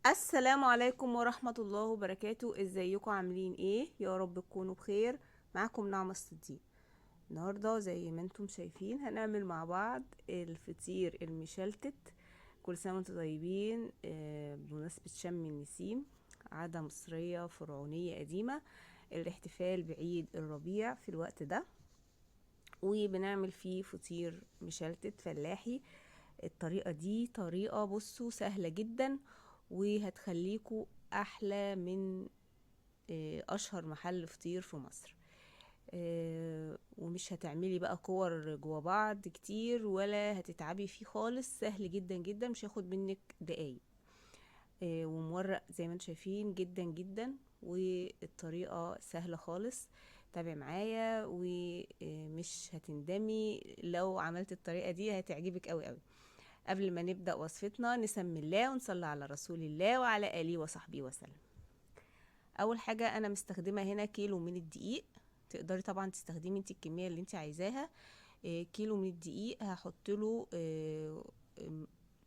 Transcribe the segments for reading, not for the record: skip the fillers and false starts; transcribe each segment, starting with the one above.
السلام عليكم ورحمة الله وبركاته. ازيكم عاملين ايه؟ يا رب تكونوا بخير. معاكم نعمة الصديق. النهاردة زي ما انتم شايفين هنعمل مع بعض الفطير المشلتت. كل سنة وانتم طيبين. بمناسبة شم النسيم، عادة مصرية فرعونية قديمة، الاحتفال بعيد الربيع في الوقت ده، وبنعمل فيه فطير مشلتت فلاحي. الطريقة دي طريقة بصوا سهلة جدا، وهتخليكوا احلى من اشهر محل فطير في مصر. ومش هتعملي بقى كور جوا بعض كتير ولا هتتعبي فيه خالص، سهل جدا جدا، مش هياخد منك دقايق. ومورق زي ما انتم شايفين جدا جدا، والطريقة سهلة خالص. تابع معايا ومش هتندمي لو عملت الطريقة دي، هتعجبك قوي قوي. قبل ما نبدأ وصفتنا نسمي الله ونصلي على رسول الله وعلى آله وصحبه وسلم. أول حاجة أنا مستخدمة هنا كيلو من الدقيق. تقدري طبعا تستخدمي انت الكمية اللي انت عايزاها. كيلو من الدقيق هحط له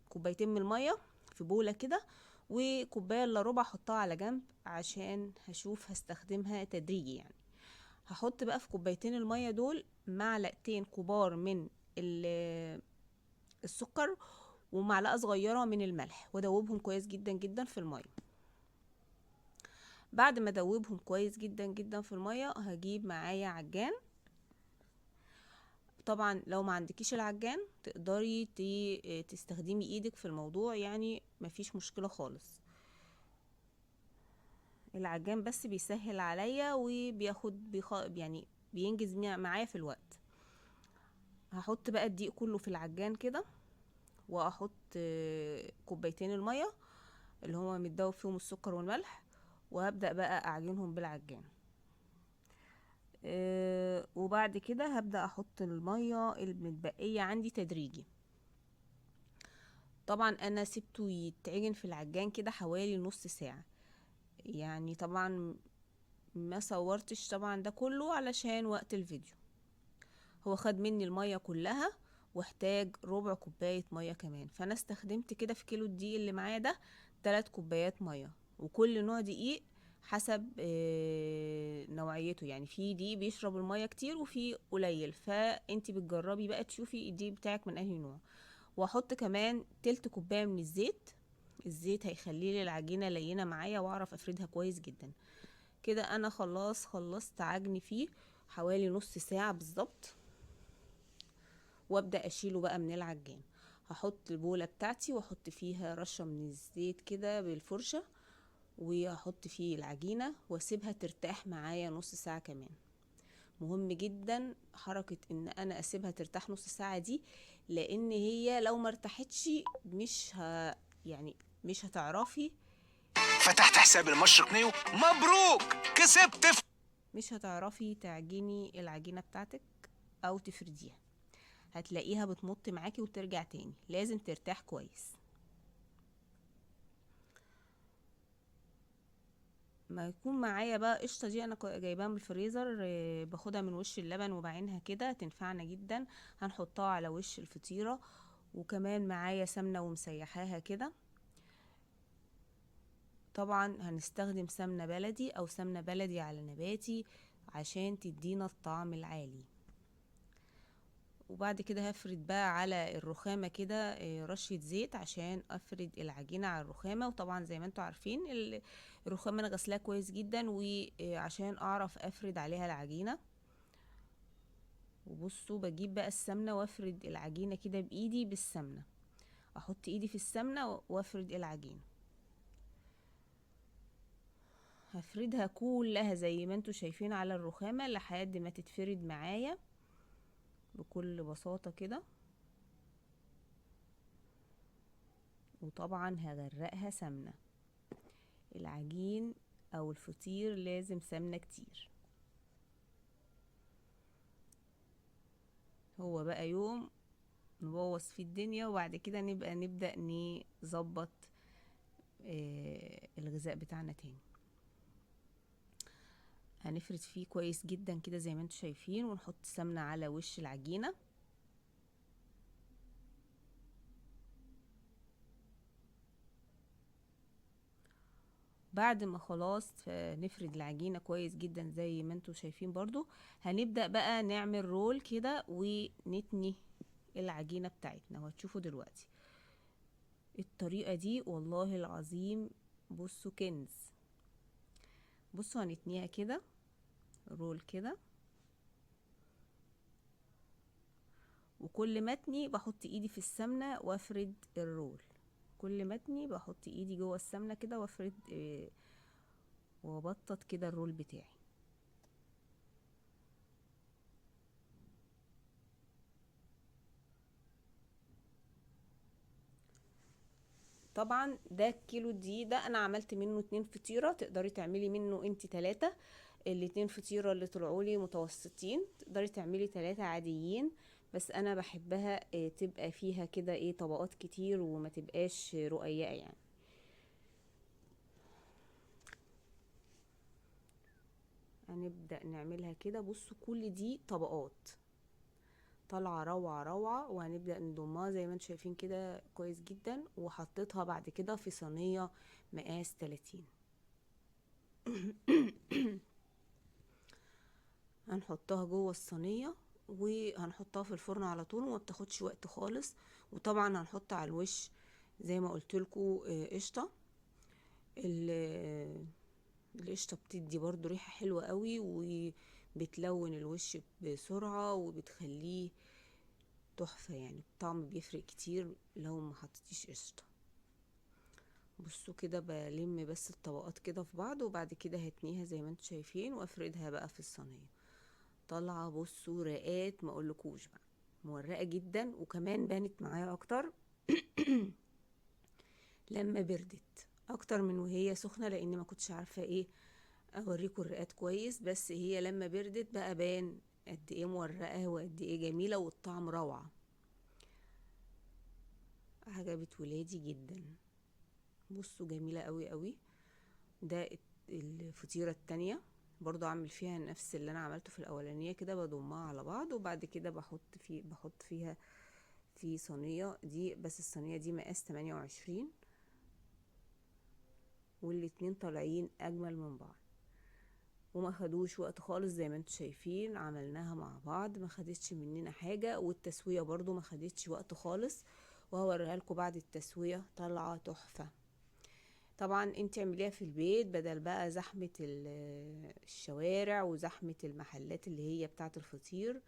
كوبايتين من المية في بولة كده، وكوباية الا ربع احطها على جنب عشان هشوف هستخدمها تدريجي يعني. هحط بقى في كوبايتين المية دول معلقتين كبار من السكر، ومعلقة صغيرة من الملح، وادوبهم كويس جدا جدا في المية. بعد ما ادوبهم كويس جدا جدا في المية هجيب معايا عجان. طبعا لو ما عندكيش العجان تقدري تستخدمي ايدك في الموضوع، يعني مفيش مشكلة خالص. العجان بس بيسهل عليا وبياخد يعني بينجز معايا في الوقت. هحط بقى الدقيق كله في العجان كده، واحط كوبايتين المية اللي هما متدوب فيهم السكر والملح، وهبدأ بقى اعجنهم بالعجان. وبعد كده هبدأ احط المية المتبقية عندي تدريجي. طبعا انا سبته يتعجن في العجان كده حوالي نص ساعة. يعني طبعا ما صورتش طبعا ده كله علشان وقت الفيديو. هو خد مني المية كلها، واحتاج ربع كوباية مية كمان، فانا استخدمت كده في كيلو الدقيق اللي معايا ده 3 كوبايات مية. وكل نوع دقيق حسب نوعيته، يعني في دقيق بيشرب المية كتير وفي قليل، فانتي بتجربي بقى تشوفي الدقيق بتاعك من اي نوع. واحط كمان تلت كوباية من الزيت. الزيت هيخلي لي العجينة لينة معايا واعرف افردها كويس جدا. كده انا خلصت عجني فيه حوالي نص ساعة بالظبط، وابدأ اشيله بقى من العجان. هحط البولة بتاعتي واحط فيها رشة من الزيت كده بالفرشة، وهحط فيه العجينة واسيبها ترتاح معايا نص ساعة كمان. مهم جدا حركة ان انا اسيبها ترتاح نص ساعة دي، لان هي لو ما ارتاحتش يعني مش هتعرفي. فتحت حساب المشرق نيو، مبروك كسبت. مش هتعرفي تعجني العجينة بتاعتك او تفرديها، هتلاقيها بتمط معاكي وترجع تاني. لازم ترتاح كويس. ما يكون معايا بقى قشطه دي، انا جايباها من الفريزر، باخدها من وش اللبن وبعينها كده، تنفعنا جدا. هنحطها على وش الفطيره. وكمان معايا سمنه ومسيحاها كده. طبعا هنستخدم سمنه بلدي او سمنه بلدي على نباتي عشان تدينا الطعم العالي. وبعد كده هفرد بقى على الرخامة كده رشة زيت عشان افرد العجينة على الرخامة. وطبعا زي ما انتوا عارفين الرخامة انا غسلاها كويس جدا، وعشان اعرف افرد عليها العجينة. وبصوا بجيب بقى السمنة وافرد العجينة كده بايدي بالسمنة. احط ايدي في السمنة وافرد العجينة. هفردها كلها زي ما انتوا شايفين على الرخامة لحد ما تتفرد معايا بكل بساطة كده. وطبعا هغرقها سمنة. العجين او الفطير لازم سمنة كتير. هو بقى يوم نبوظ في الدنيا، وبعد كده نبدأ نظبط الغذاء بتاعنا تاني. هنفرد فيه كويس جدا كده زي ما انتوا شايفين، ونحط سمنة على وش العجينة. بعد ما خلاص نفرد العجينة كويس جدا زي ما انتوا شايفين برضو، هنبدأ بقى نعمل رول كده ونتني العجينة بتاعتنا، وهتشوفوا دلوقتي الطريقة دي والله العظيم. بصوا كنز. بصوا هنتنيها كده رول كده، وكل متني بحط ايدي في السمنة وافرد الرول. كل متني بحط ايدي جوه السمنة كده وافرد وابطط كده الرول بتاعي. طبعا ده الكيلو دي، ده انا عملت منه 2 فطيرة، تقدري تعملي منه انت 3. الاتنين فطيرة اللي طلعولي متوسطين تقدري تعملي 3 عاديين، بس انا بحبها تبقى فيها كده ايه طبقات كتير وما تبقاش رقيقة يعني. هنبدأ نعملها كده. بصوا كل دي طبقات طالعة روعة روعة، وهنبدأ نضمها زي ما انتم شايفين كده كويس جدا. وحطيتها بعد كده في صينية مقاس 30. هنحطها جوه الصينية وهنحطها في الفرن على طول، وما بتاخدش وقت خالص. وطبعا هنحط على الوش زي ما قلت لكم قشطة. القشطة بتدي برضو ريحة حلوة قوي، وبتلون الوش بسرعة وبتخليه تحفة يعني. الطعم بيفرق كتير لو ما حطيتيش قشطة. بصوا كده بلم بس الطبقات كده في بعض، وبعد كده هتنيها زي ما انتم شايفين وافردها بقى في الصينية. طالعة بصوا رقات ما اقولكوش بقى، مورقة جدا، وكمان بانت معايا اكتر لما بردت اكتر من وهي سخنة، لان ما كنتش عارفة ايه اوريكم الرقات كويس. بس هي لما بردت بقى بان قد ايه مورقة وقد ايه جميلة، والطعم روعة. عجبت ولادي جدا. بصوا جميلة قوي قوي. ده الفطيرة التانية برضو اعمل فيها نفس اللي انا عملته في الاولانية كده، بضمها على بعض وبعد كده بحط فيها في صينية دي. بس الصينية دي مقاس 28، والاتنين طالعين اجمل من بعض وما خدوش وقت خالص. زي ما انتم شايفين عملناها مع بعض ما خدتش مننا حاجة، والتسوية برضو ما خدتش وقت خالص. وهوريها لكم بعد التسوية طالعة تحفة. طبعا انت اعمليها في البيت بدل بقى زحمة الشوارع وزحمة المحلات اللي هي بتاعة الفطير.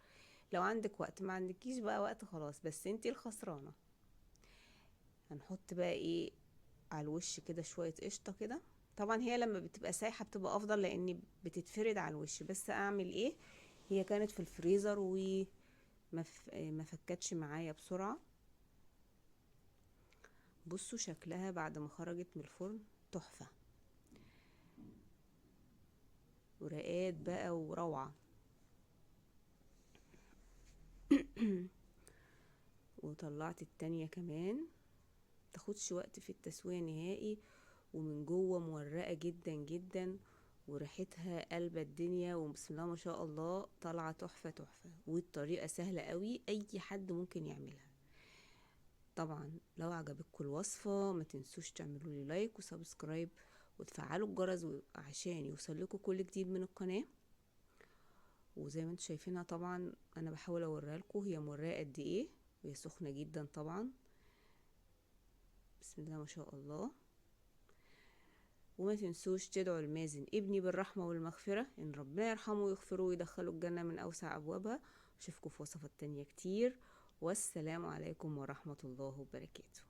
لو عندك وقت، ما عندكيش بقى وقت خلاص، بس انت الخسرانة. هنحط بقى ايه على الوش كده شوية قشطة كده. طبعا هي لما بتبقى سايحة بتبقى افضل لان بتتفرد على الوش. بس اعمل ايه، هي كانت في الفريزر ما فكتش معايا بسرعة. بصوا شكلها بعد ما خرجت من الفرن تحفة، ورقات بقى وروعة. وطلعت التانية كمان، تاخدش وقت في التسوية نهائي، ومن جوه مورقة جدا جدا، وريحتها قلب الدنيا، وبسم الله ما شاء الله طالعة تحفة تحفة. والطريقة سهلة قوي، اي حد ممكن يعملها. طبعا لو عجبتكم الوصفة ما تنسوش تعملوا لي لايك وسبسكرايب وتفعلوا الجرس عشان يوصل لكم كل جديد من القناة. وزي ما انتم شايفينها طبعا انا بحاول اوريها لكم هي مورقة قد ايه، وهي سخنة جدا طبعا. بسم الله ما شاء الله. وما تنسوش تدعوا المازن ابني بالرحمة والمغفرة، ان ربنا يرحمه ويغفره ويدخله الجنة من اوسع ابوابها. اشوفكم في وصفات تانية كتير، والسلام عليكم ورحمة الله وبركاته.